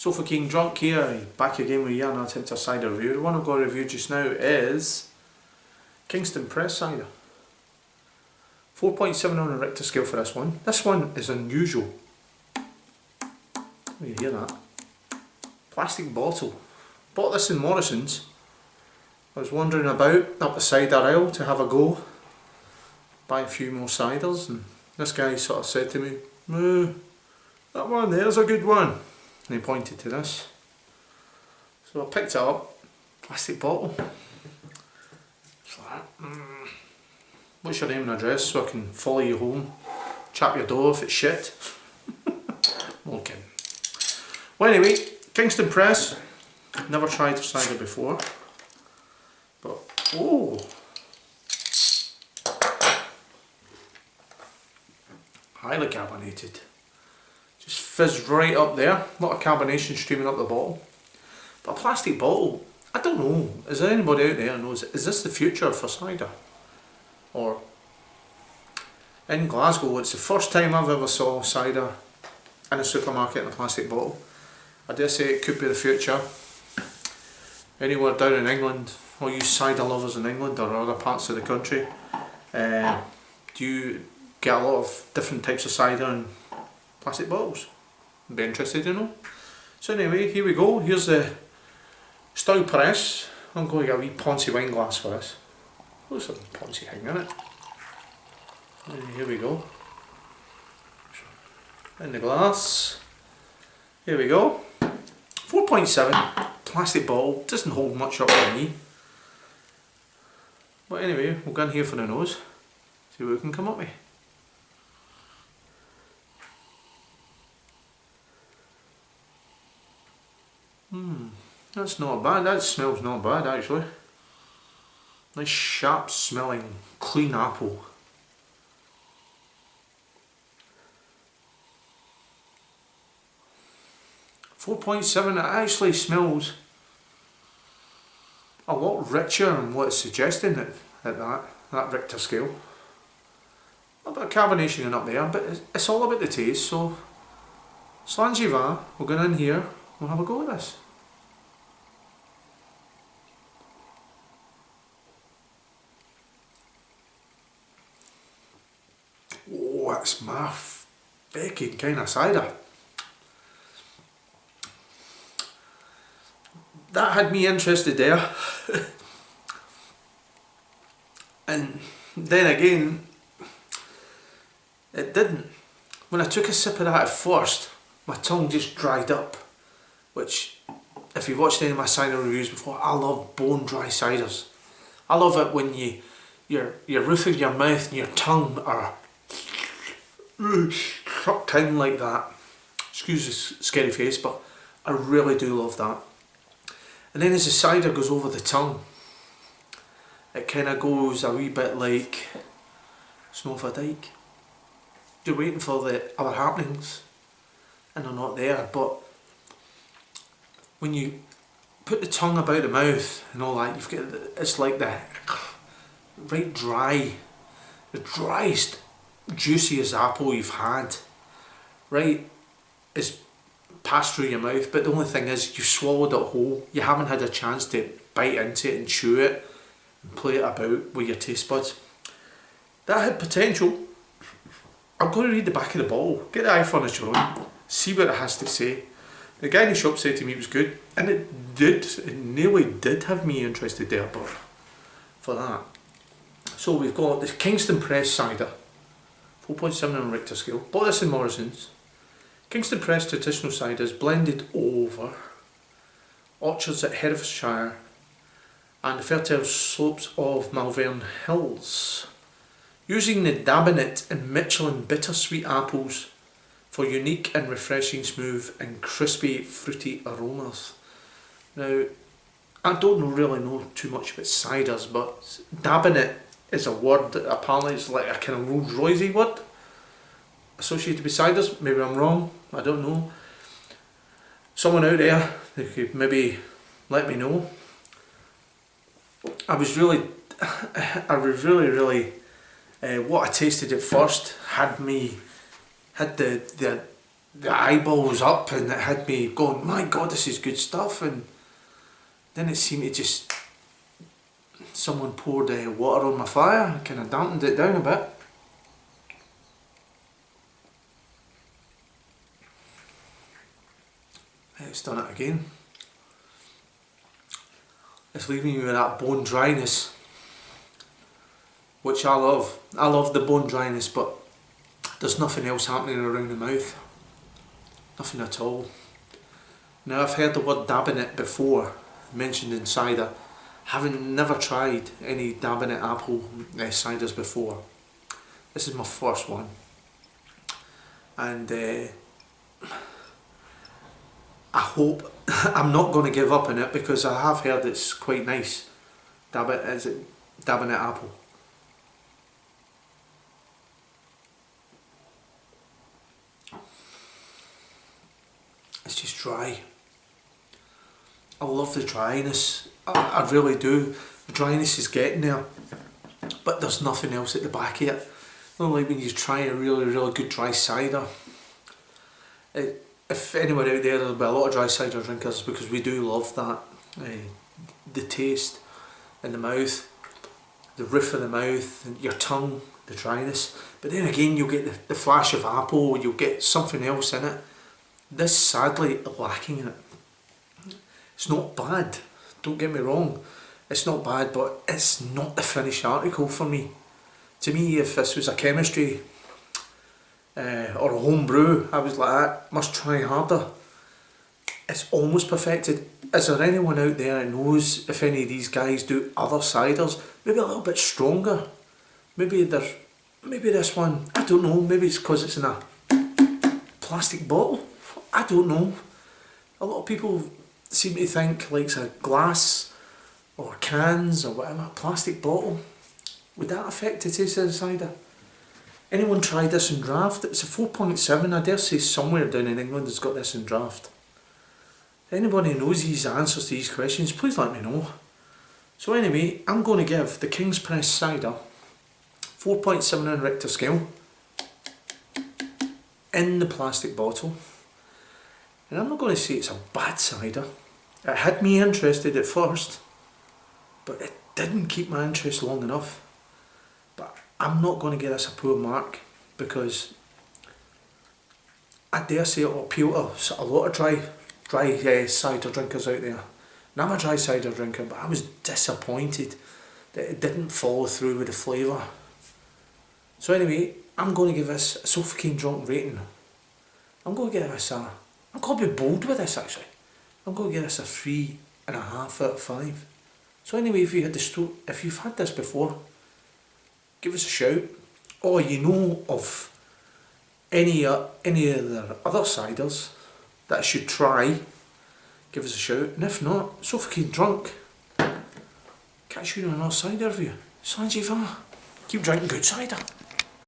Sofa King Drunk here, back again with another attempt at cider review. The one I've got to review just now is Kingstone Press Cider. 4.7 on a Richter scale for this one. This one is unusual. You hear that? Plastic bottle. Bought this in Morrison's. I was wandering about up the cider aisle to have a go, buy a few more ciders, and this guy sort of said to me, that one there's a good one. And he pointed to this. So I picked it up, plastic bottle. So what's your name and address so I can follow you home, chap your door if it's shit. Okay. Well anyway, Kingstone Press, never tried a cider before. But, oh! Highly carbonated. Just fizzed right up there. A lot of carbonation streaming up the bottle. But a plastic bottle, I don't know. Is there anybody out there who knows? Is this the future for cider? Or in Glasgow, it's the first time I've ever saw cider in a supermarket in a plastic bottle. I dare say it could be the future. Anywhere down in England, all you cider lovers in England or other parts of the country, do you get a lot of different types of cider in plastic bottles? I'd be interested to know. So anyway, here we go. Here's the style press. I'm going to get a wee Poncy wine glass for this. Looks like a Poncy thing in it. And here we go. In the glass. Here we go. 4.7 plastic bottle. Doesn't hold much up for me. But anyway, we'll go in here for the nose. See what we can come up with. That's not bad. That smells not bad actually. Nice sharp smelling clean apple. .7, it actually smells a lot richer than what it's suggesting at that Richter scale. A bit of carbonation in up there, but it's all about the taste, so Slanjiva, we're going in here, we'll have a go with this. Oh, that's my faking kind of cider. That had me interested there. And then again, it didn't. When I took a sip of that at first, my tongue just dried up. Which, if you've watched any of my cider reviews before, I love bone dry ciders. I love it when your roof of your mouth and your tongue are sucked in like that. Excuse the scary face, but I really do love that. And then as the cider goes over the tongue, it kind of goes a wee bit like Snow of a Dyke. You're waiting for the other happenings and they're not there, but when you put the tongue about the mouth and all that, you've got, it's like the right dry, the driest, juiciest apple you've had, right, is passed through your mouth, but the only thing is you've swallowed it whole. You haven't had a chance to bite into it and chew it and play it about with your taste buds. That had potential. I'm going to read the back of the bottle, get the iPhone on your own, see what it has to say. The guy in the shop said to me it was good, and it did. It nearly did have me interested there, but for that. So we've got the Kingstone Press Cider, 4.7 on Richter scale. Bought this in Morrison's. Kingstone Press traditional ciders blended over orchards at Herefordshire and the fertile slopes of Malvern Hills, using the Dabinet and Michelin bittersweet apples for unique and refreshing smooth and crispy fruity aromas. Now, I don't really know too much about ciders, but Dabinet is a word that apparently is like a kind of Rolls Royce word associated with ciders. Maybe I'm wrong, I don't know. Someone out there who could maybe let me know. I was really what I tasted at first had the the eyeballs up, and it had me going, my God, this is good stuff. And then it seemed to just, someone poured water on my fire, kind of dampened it down a bit. It's done it again. It's leaving me with that bone dryness, which I love. I love the bone dryness, but there's nothing else happening around the mouth. Nothing at all. Now, I've heard the word dabbing it before, mentioned in cider. Never tried any dabbing it apple ciders before. This is my first one. And I hope I'm not going to give up on it, because I have heard it's quite nice. Dabbing it apple. It's just dry. I love the dryness. I really do. The dryness is getting there, but there's nothing else at the back of it. Not like when you try a really good dry cider. If anyone out there'll be a lot of dry cider drinkers, because we do love that. The taste in the mouth, the roof of the mouth, and your tongue, the dryness. But then again, you'll get the flash of apple, you'll get something else in it. This sadly lacking in it. It's not bad, don't get me wrong. It's not bad, but it's not the finished article for me. To me, if this was a chemistry or a home brew, I was like, that must try harder. It's almost perfected. Is there anyone out there that knows if any of these guys do other ciders, maybe a little bit stronger? Maybe this one, I don't know, maybe it's because it's in a plastic bottle. I don't know. A lot of people seem to think like it's a glass or cans or whatever, plastic bottle. Would that affect the taste of the cider? Anyone tried this in draft? It's a 4.7. I dare say somewhere down in England has got this in draft. If anybody knows these answers to these questions, please let me know. So anyway, I'm going to give the Kingstone Press Cider 4.7 on Richter scale in the plastic bottle. And I'm not going to say it's a bad cider. It had me interested at first, but it didn't keep my interest long enough. But I'm not going to give this a poor mark, because I dare say it will appeal to a lot of dry cider drinkers out there. And I'm a dry cider drinker, but I was disappointed that it didn't follow through with the flavour. So anyway, I'm going to give this a So Fucking Drunk rating. I'm going to give this I'm going to be bold with this actually. I'm going to give this a 3.5 out of 5. So anyway, if you've had this before, give us a shout. Or you know of any of the other ciders that I should try, give us a shout. And if not, So Fucking Drunk. Catch you on another cider review. Sanjiva. Keep drinking good cider.